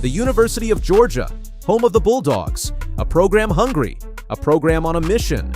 The University of Georgia, home of the Bulldogs, a program hungry, a program on a mission.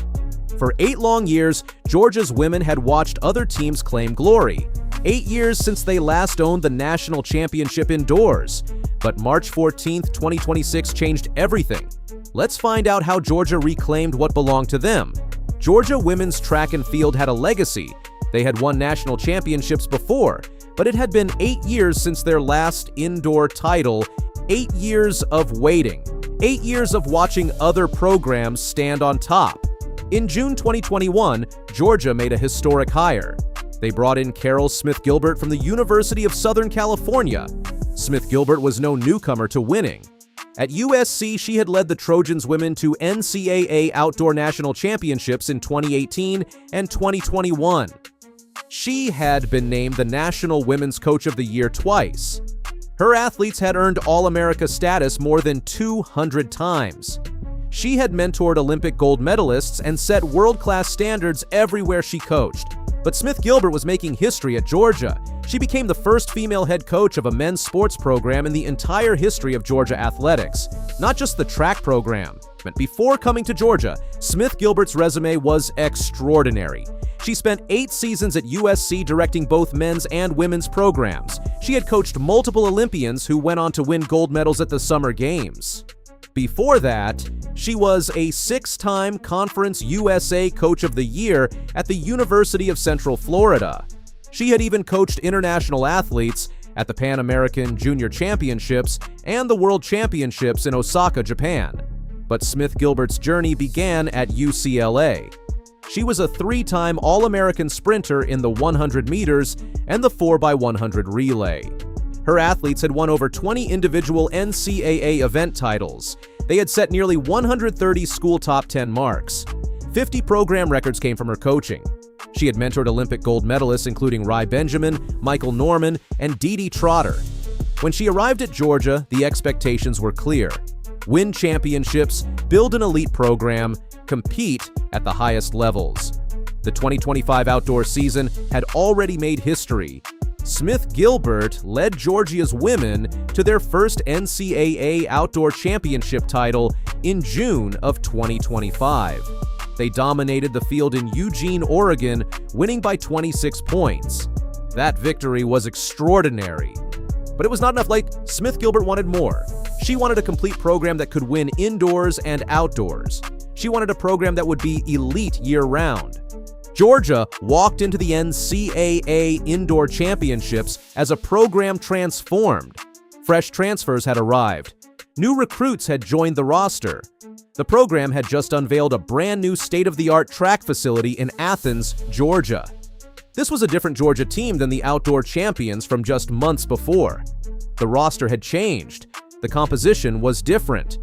For 8 long years, Georgia's women had watched other teams claim glory. 8 years since they last owned the national championship indoors. But March 14, 2026 changed everything. Let's find out how Georgia reclaimed what belonged to them. Georgia women's track and field had a legacy. They had won national championships before, but it had been 8 years since their last indoor title, 8 years of waiting, 8 years of watching other programs stand on top. In June 2021, Georgia made a historic hire. They brought in Caryl Smith Gilbert from the University of Southern California. Smith Gilbert was no newcomer to winning. At USC, she had led the Trojans women to NCAA Outdoor National Championships in 2018 and 2021. She had been named the National Women's Coach of the Year twice. Her athletes had earned All-America status more than 200 times. She had mentored Olympic gold medalists and set world-class standards everywhere she coached. But Smith Gilbert was making history at Georgia. She became the first female head coach of a men's sports program in the entire history of Georgia athletics, not just the track program. But before coming to Georgia, Smith Gilbert's resume was extraordinary. She spent 8 seasons at USC directing both men's and women's programs. She had coached multiple Olympians who went on to win gold medals at the Summer Games. Before that, she was a 6-time Conference USA Coach of the Year at the University of Central Florida. She had even coached international athletes at the Pan American Junior Championships and the World Championships in Osaka, Japan. But Smith Gilbert's journey began at UCLA. She was a 3-time All-American sprinter in the 100 meters and the 4x100 relay. Her athletes had won over 20 individual NCAA event titles. They had set nearly 130 school top 10 marks. 50 program records came from her coaching. She had mentored Olympic gold medalists including Rai Benjamin, Michael Norman, and Dee Dee Trotter. When she arrived at Georgia, the expectations were clear. Win championships, build an elite program, compete at the highest levels. The 2025 outdoor season had already made history. Smith Gilbert led Georgia's women to their first NCAA Outdoor Championship title in June of 2025. They dominated the field in Eugene, Oregon, winning by 26 points. That victory was extraordinary. But it was not enough. Smith Gilbert wanted more. She wanted a complete program that could win indoors and outdoors. She wanted a program that would be elite year-round. Georgia walked into the NCAA Indoor Championships as a program transformed. Fresh transfers had arrived. New recruits had joined the roster. The program had just unveiled a brand new state-of-the-art track facility in Athens, Georgia. This was a different Georgia team than the outdoor champions from just months before. The roster had changed. The composition was different.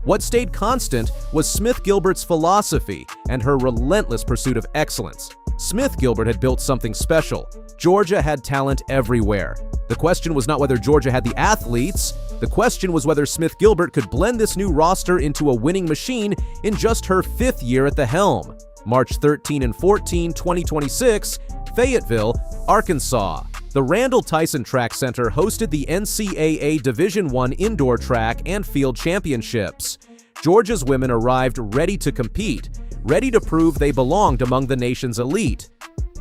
What stayed constant was Smith Gilbert's philosophy and her relentless pursuit of excellence. Smith Gilbert had built something special. Georgia had talent everywhere. The question was not whether Georgia had the athletes. The question was whether Smith Gilbert could blend this new roster into a winning machine in just her 5th year at the helm. March 13 and 14, 2026, Fayetteville, Arkansas. The Randal Tyson Track Center hosted the NCAA Division I Indoor Track and Field Championships. Georgia's women arrived ready to compete, ready to prove they belonged among the nation's elite.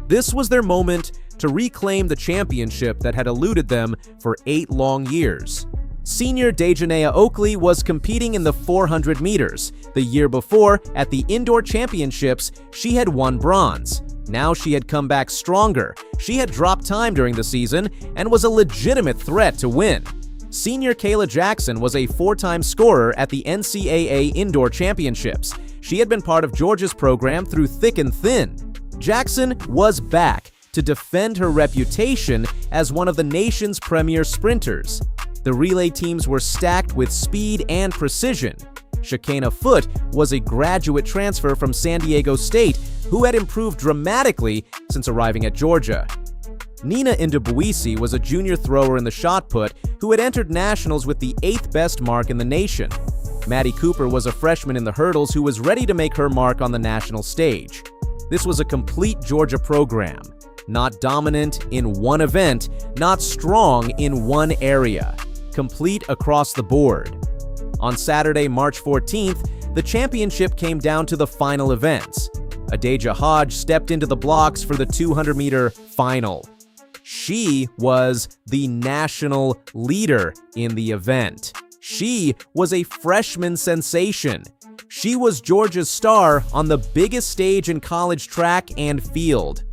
This was their moment to reclaim the championship that had eluded them for 8 long years. Senior Dejanea Oakley was competing in the 400 meters. The year before, at the Indoor Championships, she had won bronze. Now she had come back stronger. She had dropped time during the season and was a legitimate threat to win. Senior Kayla Jackson was a 4-time scorer at the NCAA Indoor Championships. She had been part of Georgia's program through thick and thin. Jackson was back to defend her reputation as one of the nation's premier sprinters. The relay teams were stacked with speed and precision. Shekinah Foote was a graduate transfer from San Diego State who had improved dramatically since arriving at Georgia. Nina Indobuisi was a junior thrower in the shot put who had entered nationals with the 8th best mark in the nation. Maddie Cooper was a freshman in the hurdles who was ready to make her mark on the national stage. This was a complete Georgia program, not dominant in one event, not strong in one area. complete across the board. On Saturday, March 14th, the championship came down to the final events. Adaja Hodge stepped into the blocks for the 200-meter final. She was the national leader in the event. She was a freshman sensation. She was Georgia's star on the biggest stage in college track and field.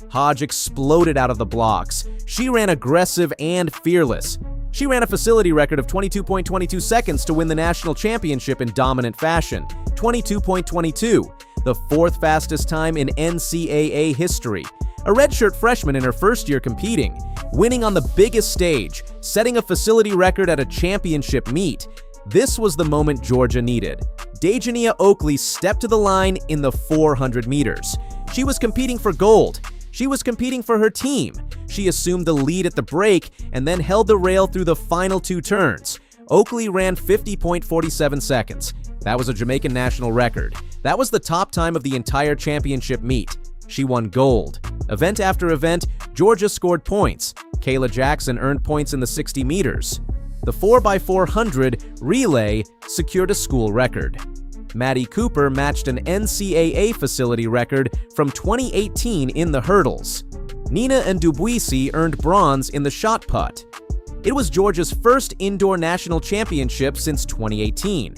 Hodge exploded out of the blocks. She ran aggressive and fearless. She ran a facility record of 22.22 seconds to win the national championship in dominant fashion, 22.22, the fourth fastest time in NCAA history. A redshirt freshman in her first year competing, winning on the biggest stage, setting a facility record at a championship meet. This was the moment Georgia needed. Dejania Oakley stepped to the line in the 400 meters. She was competing for gold. She was competing for her team. She assumed the lead at the break and then held the rail through the final two turns. Oakley ran 50.47 seconds. That was a Jamaican national record. That was the top time of the entire championship meet. She won gold. Event after event, Georgia scored points. Kayla Jackson earned points in the 60 meters. The 4x400 relay secured a school record. Maddie Cooper matched an NCAA facility record from 2018 in the hurdles. Nina and Dubuisi earned bronze in the shot put. It was Georgia's first indoor national championship since 2018.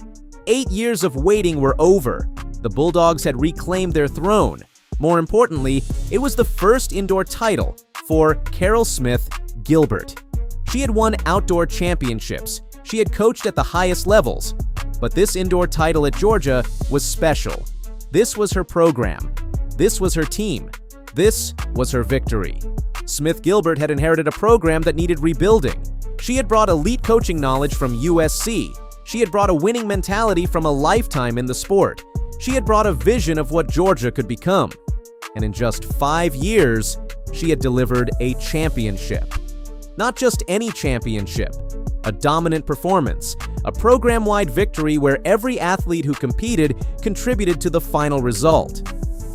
8 years of waiting were over. The Bulldogs had reclaimed their throne. More importantly, it was the first indoor title for Caryl Smith Gilbert. She had won outdoor championships. She had coached at the highest levels. But this indoor title at Georgia was special. This was her program. This was her team. This was her victory. Smith Gilbert had inherited a program that needed rebuilding. She had brought elite coaching knowledge from USC. She had brought a winning mentality from a lifetime in the sport. She had brought a vision of what Georgia could become. And in just 5 years, she had delivered a championship. Not just any championship, a dominant performance, a program-wide victory where every athlete who competed contributed to the final result.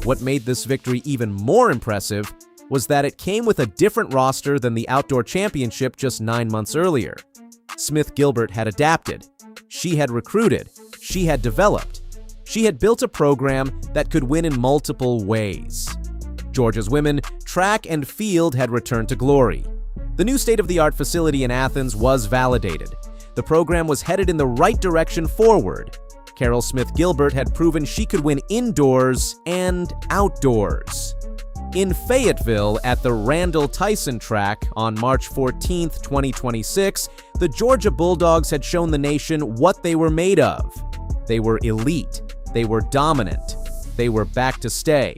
What made this victory even more impressive was that it came with a different roster than the outdoor championship just 9 months earlier. Smith Gilbert had adapted. She had recruited. She had developed. She had built a program that could win in multiple ways. Georgia's women, track and field had returned to glory. The new state-of-the-art facility in Athens was validated. The program was headed in the right direction forward. Caryl Smith Gilbert had proven she could win indoors and outdoors. In Fayetteville at the Randal Tyson Track on March 14, 2026, the Georgia Bulldogs had shown the nation what they were made of. They were elite. They were dominant. They were back to stay.